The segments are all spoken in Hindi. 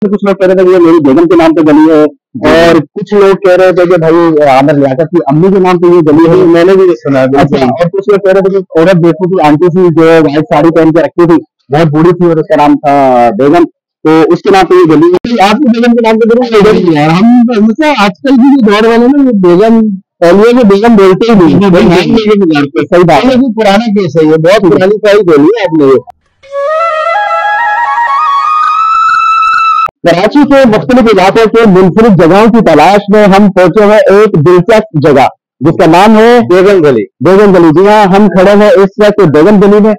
कुछ लोग कह रहे थे कि ये मेरी बेगम के नाम पे गली है, और कुछ लोग कह रहे थे कि भाई आमिर लियाकत की अम्मी के नाम पे ये गली है। मैंने भी ये सुना है। अच्छा, और कुछ लोग कह रहे थे कि औरत देखो की आंटी थी जो व्हाइट साड़ी पहन के रखी थी, बहुत बूढ़ी थी और उसका नाम था बेगम, तो उसके नाम पे ये गली है। आपकी बेगम के नाम पे जरूर बेगम यार, हम मतलब आजकल की जो दौर वाले ना, ये बेगम पहले में बेगम बोलते ही नहीं, भाई नाम लेके गुजारते। सही बात है, पुराना केस है ये, बहुत पुरानी फाइल बोली है आपने ये। कराची के मुख्तलिफ इलाकों के मुनफरिद जगहों की तलाश में हम पहुंचे हैं एक दिलचस्प जगह जिसका नाम है बेगम गली। बेगम गली, जी हाँ, हम खड़े हैं इस वक्त बेगम गली में।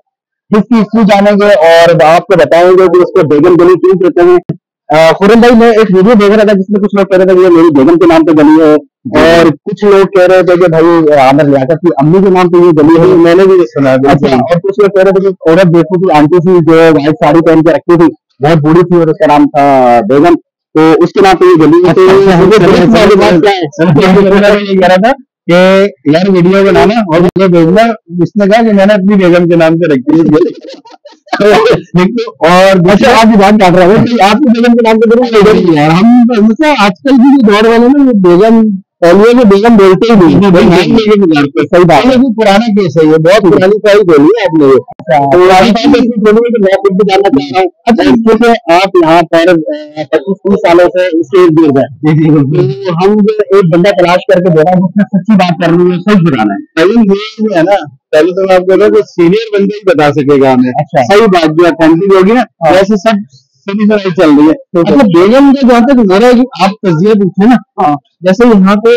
इसकी हिस्ट्री जानेंगे और आपको बताएंगे कि उसको बेगम गली क्यों कहते हैं। खुरम भाई, मैं एक वीडियो देख रहा था जिसमें कुछ लोग कह रहे थे कि ये मेरी बेगम के नाम पे गली है, और कुछ लोग कह रहे थे कि भाई आमिर लियाकत की अम्मी के नाम पे ये गली है। मैंने भी ये सुना है। अच्छा, और कुछ लोग कह रहे थे कि औरत देखो की आंटी थी जो व्हाइट साड़ी पहन के रखी थी, बहुत बूढ़ी थी और उसका नाम था बेगम, तो उसके नाम पे ये गली है। ये कह रहा था कि यार वीडियो बनाना और मुझे भेजना, इसने कहा कि मैंने अपनी बेगम के नाम पे रखी है। और वैसे आप भी बात काट रहे हो कि आपकी बेगम के नाम पे जरूर बेगम यार, हम मतलब आजकल की जो दौर वाले ना, ये बेगम पहले में बेगम बोलते ही नहीं, भाई नाम लेके गुजारते। सही बात है, पुराना केस है ये, बहुत पुरानी फाइल बोली है आपने ये। अच्छा, क्योंकि आप यहाँ पर 25-30 सालों से इसके इर्द गिर्द है, तो हम जो एक बंदा तलाश करके दे रहा है जिसने सच्ची बात करनी है, सच बताना है। पहले ये है ना, पहले तो मैं आपको जो सीनियर बंदे ही बता सकेगा हमें। अच्छा, सही बात जो अथेंटिक होगी ना, वैसे सब सभी से चल रही है। अच्छा, बेगम का जहाँ तक मेरा आप तजिया पूछे ना, जैसे यहाँ पे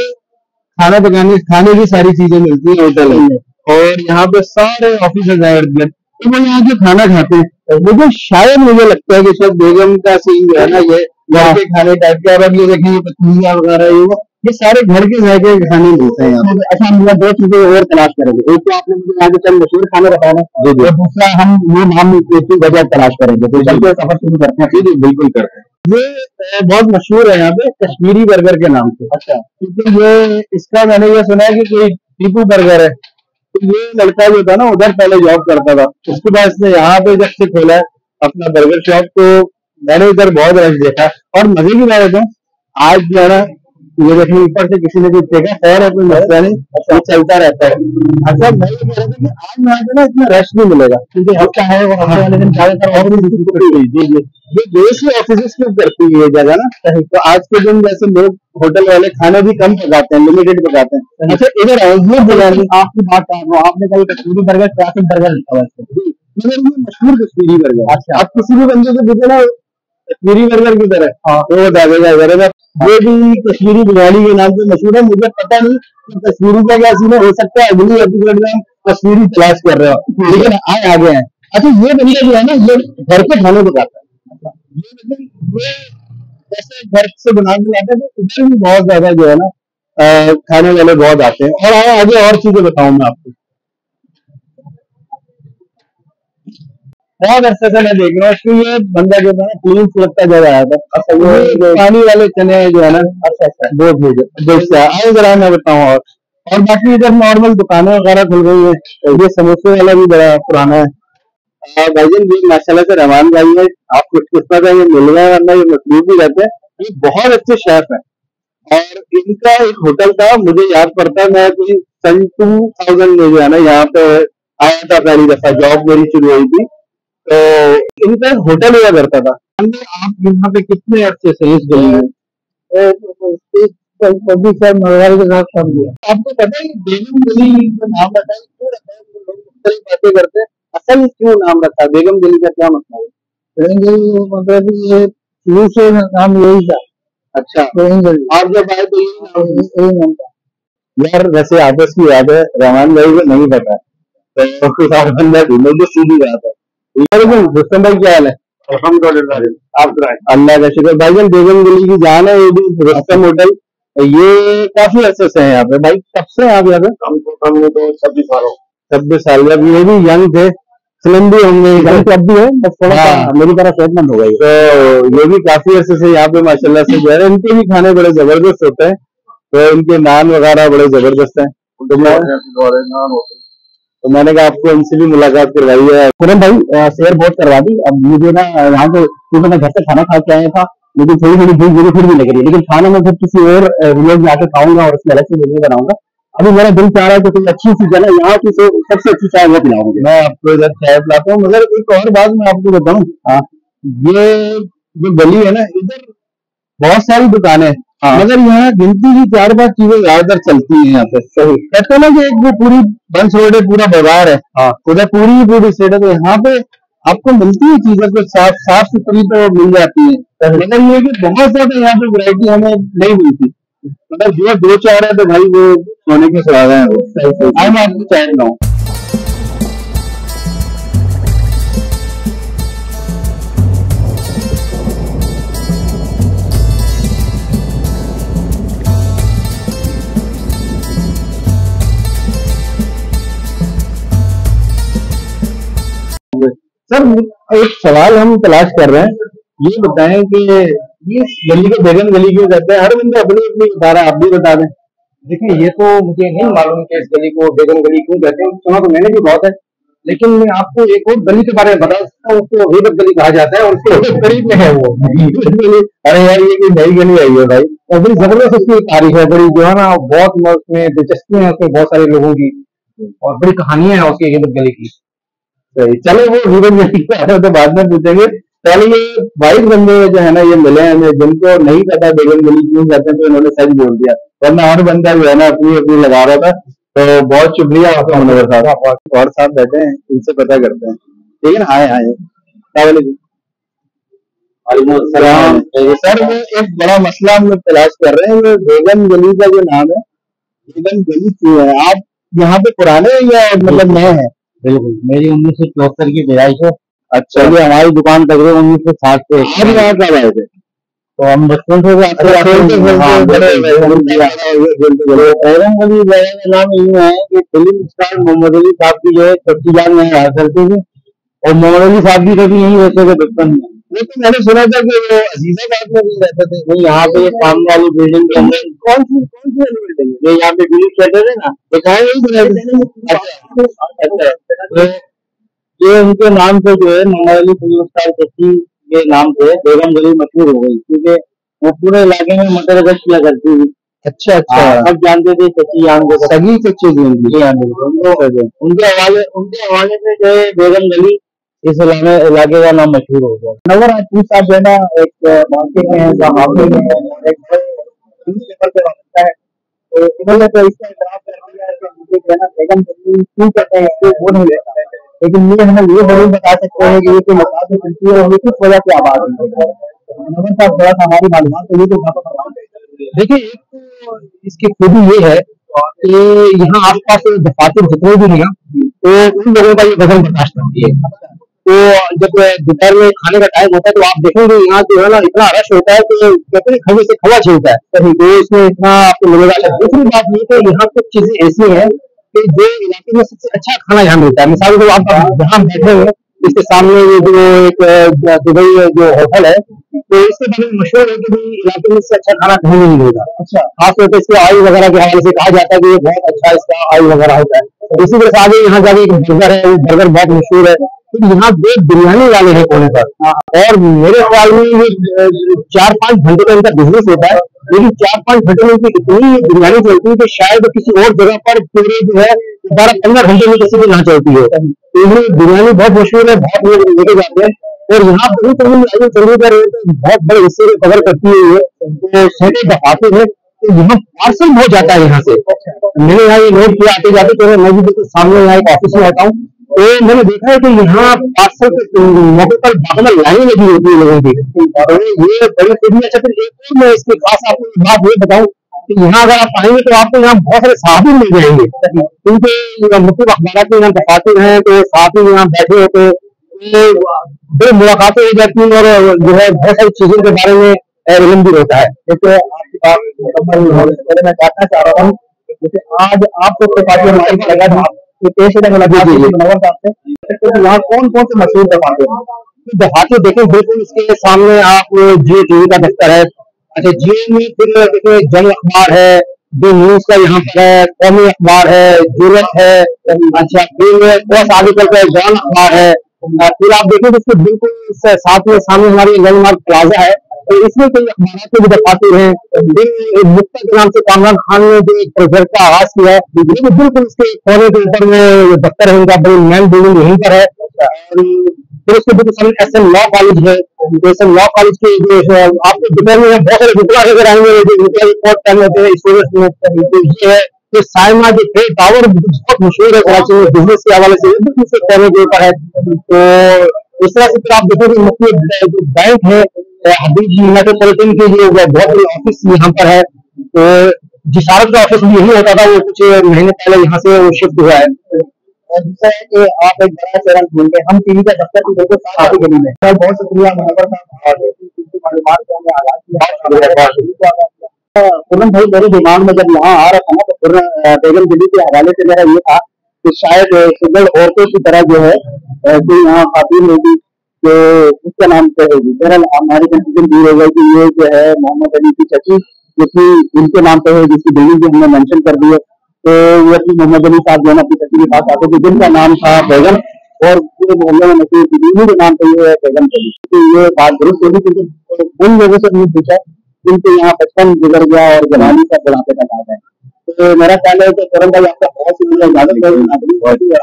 खाना पकाने खाने की सारी चीजें मिलती है होटल में, और यहाँ पे सारे ऑफिसर्स हैं इर्द गिर्द, तो वो यहाँ के खाना खाते हैं। मुझे शायद मुझे लगता है कि शायद बेगम का सीन जो है ना, ये घर के खाने टाइप के, अब ये देखेंगे पतीलियां वगैरह, ये सारे घर के जाके खाने मिलते हैं यहाँ पे। अच्छा, हम लोग 2 चीजें और तलाश करेंगे। एक तो आपने मुझे यहाँ के चंद मशहूर खाने बताया ना, और दूसरा हम ये नाम की वजह तलाश करेंगे। तो चलते सफर शुरू करते हैं। जी बिल्कुल करते हैं। ये बहुत मशहूर है यहाँ पे कश्मीरी बर्गर के नाम से। अच्छा, क्योंकि ये इसका मैंने ये सुना है कि कोई टीपू बर्गर है, तो ये लड़का जो था ना उधर पहले जॉब करता था, उसके बाद इसने यहाँ पे जब से खोला है अपना बर्गर शॉप, तो मैंने इधर बहुत रश देखा। और मजे की बात है, आज जो है ना, ये देखिए ऊपर से किसी ने कुछ देखा, खैर है कोई मसला नहीं, अच्छा चलता रहता है। अच्छा, मैं ये कह रहा था कि आज यहाँ पे ना इतना रश नहीं मिलेगा, क्योंकि हफ्ता है और हफ्ते वाले दिन ज्यादातर ये देश के ऑफिस की करती है ये जगह ना, तो आज के दिन जैसे लोग होटल वाले खाना भी कम पकाते हैं, लिमिटेड पकाते हैं। अच्छा, इधर आओ, ये बिरयानी आपकी बात कर रहा हूँ, आपने कभी कश्मीरी बर्गर, क्लासिक बर्गर लिखा हुआ है, मगर ये मशहूर कश्मीरी बर्गर। अच्छा, आप किसी भी बंदे से पूछे ना कश्मीरी बर्गर की तरह, तो वो बता देगा ये भी कश्मीरी बिरयानी के नाम से मशहूर है। मुझे पता नहीं कि कश्मीरी का क्या सीन है, हो सकता है अगली एपिसोड में हम कश्मीरी तलाश कर रहे हो, लेकिन आए आगे हैं। अच्छा, ये बंदा जो है ना, ये घर पे खाने को जाता है, ये मतलब ये जैसे घर से बना के लाते हैं, तो इधर भी बहुत ज्यादा जो है ना खाने वाले बहुत आते हैं। और आगे और चीजें बताऊं मैं आपको, बहुत अरसे से मैं देख रहा हूँ कि ये बंदा जो है ना क्लीन स्लग का जगह आया था। अच्छा, ये पानी वाले चने जो है ना, अच्छा अच्छा वो बेचता है। आए जरा मैं बताऊँ। और बाकी इधर नॉर्मल दुकानें वगैरह खुल गई है। ये समोसे वाला भी बड़ा पुराना है। भाईजान जी माशाल्लाह से रहमान भाई है, आप कुछ किस्मत है ये मिल गए, वरना ये मशरूफ भी रहते हैं। ये बहुत अच्छे शेफ है, और इनका एक होटल था, मुझे याद पड़ता है, मैं कोई सन 2000 में जो है ना यहाँ पे आया था पहली दफा, जॉब मेरी शुरू हुई थी, तो इनका एक होटल हुआ करता था। आप यहाँ पे कितने अर्से से इस गली में? 26 साल मरवाड़ी के साथ काम किया। आपको पता है कि बेगम गली का नाम रखा है, क्यों रखा है? लोग मुख्तलिफ बातें करते हैं, असल क्यों नाम रखा है बेगम गली का, क्या मतलब है? बेगम गली मतलब ये शुरू से नाम यही था। अच्छा, बेगम गली, आप जब आए तो यही नाम था। यार वैसे आपस की याद है, रहमान भाई को नहीं पता, तो कुछ और बंदा ढूंढो जो सीधी बात है। रुस्तम भाई क्या हाल है? आप अल्लाह का शुक्र। भाईजान बेगम गली की जान है, ये भी रुस्तम होटल, ये काफी अर्से से है यहाँ पे। भाई कब से आप यहाँ पे? हम तो 26 साल। 26 साल, जब ये भी यंग थे, स्लिम भी होंगे, अब भी है, बस थोड़ा मेरी तरह सेहतमंद हो गई। तो ये भी काफी अर्से से यहाँ पे माशाल्लाह से जो है, इनके भी खाने बड़े जबरदस्त होते हैं, तो इनके नान वगैरह बड़े जबरदस्त हैं। तो मैंने कहा आपको इनसे भी मुलाकात करवाई है। पूरन भाई शेयर बहुत करवा दी। अब मुझे ना यहाँ से, क्योंकि मैं घर से खाना खा के आया था, लेकिन थोड़ी थोड़ी भूख मुझे फिर भी लग रही है, लेकिन खाना मैं फिर किसी और व्लॉग में आके खाऊंगा और उसमें अलग से वीडियो बनाऊंगा। अभी मेरा दिल चाह रहा है कि कोई अच्छी सी जगह, यहाँ की सबसे अच्छी चाय वो पिलाऊंगी। मैं आपको इधर चाय पिलाता हूँ, मगर एक और बात मैं आपको बताऊँ। हाँ, ये जो गली है ना, इधर बहुत सारी दुकानें हैं। हाँ, मगर यहाँ गिनती की 4-5 चीजें ज्यादातर चलती हैं यहाँ पे। सही कहते हैं ना कि एक वो पूरी बंस रोड है, पूरा बाजार है। हाँ, उधर पूरी स्टेट है, तो यहाँ पे आपको मिलती है चीजें तो साफ सुथरी तो मिल जाती है, मगर ये कि बहुत ज्यादा यहाँ पे वैरायटी हमें नहीं मिलती। मतलब जो 2-4 है तो भाई वो सोने के सुहागा है वो। आज मैं आपको चाय पिलाऊं। सर, एक सवाल हम तलाश कर रहे हैं, ये बताएं कि ये गली को बेगम गली क्यों कहते हैं? हर बंदा अपनी अपनी बता रहा है, आप भी बता दें। देखिए, ये तो मुझे नहीं मालूम कि इस गली को बेगम गली क्यों कहते हैं, सुना तो मैंने भी बहुत है। लेकिन मैं आपको एक और गली के बारे में बता सकता हूँ, उसको गीबत गली कहा जाता है और उसके करीब में है वो गली। अरे यार, ये कोई नई गली आई है भाई, और बड़ी जबरदस्त उसकी तारीफ है, बड़ी जो है ना बहुत उसमें दिलचस्पी है उसमें बहुत सारे लोगों की, और बड़ी कहानियां हैं उसकी गीबत गली की। सही, चलो वो गीबत गली के बारे में तो बाद में पूछेंगे। पहले ये 22 बंदे जो है ना ये मिले हैं, जिनको नहीं पता बेगम गली क्यों कहते हैं, तो इन्होंने सच बोल दिया, वरना हर बंदा जो है ना अपनी अपनी लगा रहा था। तो बहुत शुक्रिया आपका मनोहर साहब, और साहब बैठे हैं, इनसे पता करते हैं। ठीक है ना? आए आए सर, वो एक बड़ा मसला हम लोग तलाश कर रहे हैं, वो बेगम गली का जो नाम है, बेगम गली क्यों है? आप यहाँ पे पुराने या मतलब नए हैं? बिल्कुल, मेरी 1974 की पैदाइश है। अच्छा, ये हमारी दुकान तकरीबन 1960 से। आप यहाँ कब आए थे? तो हम बचपन से बेगम गली जगह का नाम यूँ है कि फिल्म स्टार मोहम्मद अली साहब की जो है छोटी जान में रहा करती थी, और मोहम्मद अली साहब भी कभी यहीं रहते थे बचपन में। वो तो मैंने सुना था कि वो अजीजाबाद में भी रहते थे। नहीं, यहाँ पे ये सामने वाली बिल्डिंग के अंदर कौन सी वाली बिल्डिंग है? ये यहाँ पे बिल्डिंग कहते थे ना, दिखाए नहीं। अच्छा, तो ये उनके नाम से जो है मोहम्मद अली फिल्म स्टार चची के नाम से बेगम गली मशहूर हो गई, क्योंकि वो पूरे इलाके में मटर गश्त किया करती थी। अच्छा अच्छा, सब जानते थे चची यहाँ को, सगी चची थी उनकी। उनके हवाले से जो है बेगम गली इस इलाके का नाम मशहूर हो गया। नवर राजपूत साहब जो है ना, एक मार्केट में है, हाफे में है, एक न्यूज़पेपर पे बनता है, तो इन्होंने तो इसका इतराफ कर दिया है कि मुझे जो है ना बेगम गली क्यों कहते हैं, इसको वो नहीं लेता है। लेकिन ये हमें ये जरूर बता सकते हैं कि ये कोई मकान से चलती है और ये किस वजह से आबाद हुई है। नवर साहब, थोड़ा सा हमारी मालूमात तो ये तो देखिए, एक तो इसकी खूबी ये है कि यहाँ आसपास दफातर जितने भी हैं तो उन लोगों का ये वजन बर्दाश्त करती है। तो जब दोपहर में खाने का टाइम होता है तो आप देखेंगे यहाँ जो है ना इतना रश होता है कि कहते हैं खवे से खवा छिलता है, तो इसमें इतना आपको मिलेगा। दूसरी बात ये कि यहाँ कुछ चीजें ऐसी हैं कि जो इलाके में सबसे अच्छा खाना यहाँ मिलता है। मिसाल को आप जहाँ बैठे हैं इसके सामने ये जो एक दुबई जो होटल है, तो इसके बारे में मशहूर है कि भाई इलाके में इससे अच्छा खाना कहीं नहीं मिलेगा। अच्छा, खासतौर पर इसके ऑयल वगैरह के हवाले से कहा जाता है कि ये बहुत अच्छा इसका ऑयल वगैरह होता है। इसी तरह से आगे यहाँ जाके एक बर्गर है, वो बर्गर बहुत मशहूर है। तो यहाँ दो बिरयानी वाले हैं कोने पर, और मेरे ख्याल में ये 4-5 घंटे का इनका बिजनेस होता है, लेकिन 4-5 घंटे में इनकी इतनी बिरयानी चलती है कि शायद किसी और जगह पर पूरे जो है 12-15 घंटे में किसी की ना चलती है। तो ये बिरयानी बहुत मशहूर है, बहुत लोग लेके जाते हैं, और यहाँ पर चलने का रेट बहुत बड़े हिस्से में कवर करती है ये, तो सैकड़े दफातर है। तो यहाँ पार्सल बहुत जाता है यहाँ से। मैंने यहाँ ये नोट किया आते जाते, तो मैं भी बिल्कुल सामने यहाँ एक ऑफिस में रहता हूँ, तो मैंने देखा है कि यहाँ पार्सल के मौके पर बाकायदा लाइन लगी होती है लोगों की, और ये बड़ी खूबी। अच्छा, फिर एक और मैं इसके खास आपको बात ये बताऊं कि यहाँ अगर आप आएंगे तो आपको यहाँ बहुत सारे साथी मिल जाएंगे, क्योंकि मुख्तलिफ अखबार के यहाँ दफातर हैं, तो साथ ही यहाँ बैठे होते बड़ी मुलाकातें हो जाती हैं, और जो है बहुत सारी चीजों के बारे में इल्म भी होता है। जैसे आपकी बात मुकम्मल मैं जानना चाह रहा हूँ, जैसे आज आपको लगा था यहाँ कौन कौन से मशहूर दफाते हैं? दफाते देखें, बिल्कुल इसके सामने आप जियो टीवी का दफ्तर है। अच्छा, जियो में फिर देखिए जंग अखबार है, जो न्यूज का यहाँ पर है, कौमी अखबार है, जरूरत है। अच्छा, फिर थोड़ा सा आगे चलकर जवान अखबार है। फिर आप देखें तो बिल्कुल साथ में सामने हमारी लैंडमार्क प्लाजा है, तो इसमें कई अखबार के भी दफातर हैं। मुफ्ता के नाम से कामरान खान ने जो एक प्रोजेक्ट का आगाज किया है, ये भी बिल्कुल उसके कोने के ऊपर में दफ्तर है उनका, बड़ी मेन बिल्डिंग यहीं पर है। और फिर उसके बिल्कुल सामने एस एन लॉ कॉलेज है। एस एन लॉ कॉलेज के जो आपको दोपहर में बहुत सारे रुपया नजर आएंगे, जो रुपया रिपोर्ट कर लेते हैं स्टूडेंट्स में, तो ये है कि साइमा जो ट्रेड टावर बहुत मशहूर है कराची में बिजनेस के हवाले से, बिल्कुल उसके कोने के ऊपर है। तो इस तरह से फिर आप देखोगे मुख्य जो बैंक है हबीब मेट्रोपॉलिटन के जो बहुत बड़ी ऑफिस यहाँ पर है। तो जिसारत का ऑफिस भी यही होता था, वो कुछ महीने पहले यहाँ से वो शिफ्ट हुआ है। और दूसरा है कि आप एक बड़ा चैनल खोल के हम टीवी का दफ्तर भी बिल्कुल साथ ही गली में। सर बहुत शुक्रिया मुनव्वर साहब, और इसी मालूमात से हमें आगाज किया। पूनम भाई मेरे दिमाग में जब यहाँ आ रहा था ना, तो पूर्ण बेगम बिली के हवाले से मेरा ये था कि शायद सुगल औरतों की तरह जो है जो यहाँ खातून होगी जो उसका नाम से होगी। बहरहाल हमारी कंफ्यूजन दूर हो गई कि ये जो है मोहम्मद अली की चची जो कि उनके नाम पे है, जिसकी बिल्डिंग जो हमने मेंशन कर दी है, तो वो अपनी मोहम्मद अली साहब जो है अपनी चची के पास आते थे जिनका नाम था बेगम, और पूरे मोहल्ले में मशहूर थी बीवी के नाम पे ये है बेगम चली। तो ये बात दुरुस्त होगी, क्योंकि उन लोगों से हमने पूछा जिनके यहाँ बचपन गुजर गया और जवानी का बुढ़ापे तक आ गए। तो मेरा ख्याल है कि करम भाई आपका बहुत शुक्रिया, इजाजत है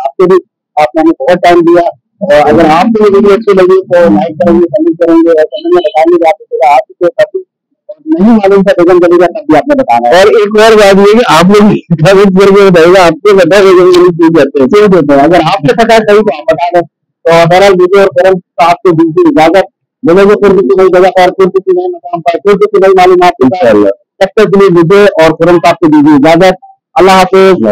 आपके भी, आपने हमें बहुत टाइम दिया। और अगर आपको ये वीडियो अच्छी लगी तो लाइक करेंगे, कमेंट करेंगे, और कमेंट में बताएंगे आप आपके काफी नहीं मालूम था बेगम चली का, तब भी आपने बताना। और एक और बात ये कि आप लोग कमेंट करके बताइएगा आपको पता है बेगम चली क्यों कहते हैं, क्यों देते हैं। अगर आपको पता है सही तो आप बता दें। तो बहरहाल मुझे और करम आपको दीजिए इजाजत, मिलेंगे फिर किसी नई जगह पर, फिर किसी नए मकाम पर, फिर किसी नई मालूमात के साथ। तब तक के लिए मुझे और करम साहब को दीजिए इजाजत। अल्लाह हाफिज।